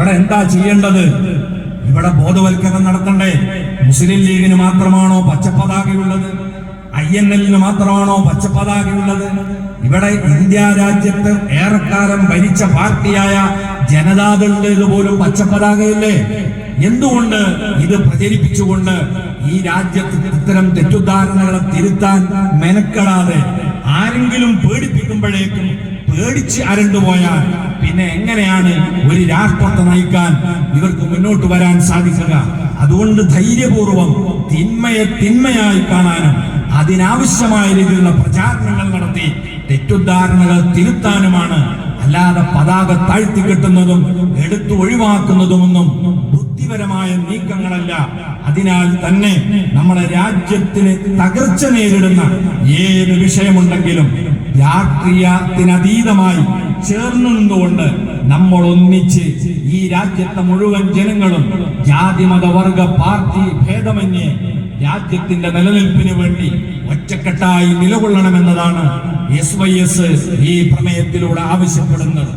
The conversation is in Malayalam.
ഇവിടെ എന്താ ചെയ്യേണ്ടത്? ഇവിടെ ബോധവൽക്കരണം നടത്തണ്ടേ? മുസ്ലിം ലീഗിന് മാത്രമാണോ പച്ചപ്പതാകയുള്ളത്? INL മാത്രമാണോ പച്ചപ്പതാകയുള്ളത്? ഇവിടെ ഇന്ത്യ രാജ്യത്ത് ഏറെക്കാലം ഭരിച്ച പാർട്ടിയായ ജനതാദളിന്റേത് പോലും പച്ചപ്പതാകയില്ലേ? എന്തുകൊണ്ട് ഇത് പ്രചരിപ്പിച്ചുകൊണ്ട് ഈ രാജ്യത്ത് ഇത്തരം തെറ്റുദ്ധാരണകളെ തിരുത്താൻ മെനക്കെടാതെ ആരെങ്കിലും പേടിപ്പിക്കുമ്പോഴേക്കും പേടിച്ച് അരണ്ടുപോയാൽ പിന്നെ എങ്ങനെയാണ് ഒരു രാഷ്ട്രത്തെ നയിക്കാൻ ഇവർക്ക് മുന്നോട്ട് വരാൻ സാധിക്കുക? അതുകൊണ്ട് ധൈര്യപൂർവം തിന്മയെ തിന്മയായി കാണാനും അതിനാവശ്യമായ രീതിയിലുള്ള പ്രചാരണങ്ങൾ നടത്തി തെറ്റുദ്ധാരണകൾ തിരുത്താനുമാണ്. അല്ലാതെ പതാക താഴ്ത്തിക്കെട്ടുന്നതും എടുത്തു ഒഴിവാക്കുന്നതുമൊന്നും ബുദ്ധിപരമായ നീക്കങ്ങളല്ല. അതിനാൽ തന്നെ നമ്മുടെ രാജ്യത്തിന് തകർച്ച നേരിടുന്ന ഏത് വിഷയമുണ്ടെങ്കിലും രാഷ്ട്രീയത്തിനതീതമായി ചേർന്നു നിന്നുകൊണ്ട് നമ്മൾ ഒന്നിച്ച് ഈ രാജ്യത്തെ മുഴുവൻ ജനങ്ങളും ജാതി മത വർഗ പാർട്ടി ഭേദമന്യേ രാജ്യത്തിന്റെ നിലനിൽപ്പിന് വേണ്ടി ഒറ്റക്കെട്ടായി നിലകൊള്ളണമെന്നതാണ് SYS ഈ പ്രമേയത്തിലൂടെ ആവശ്യപ്പെടുന്നത്.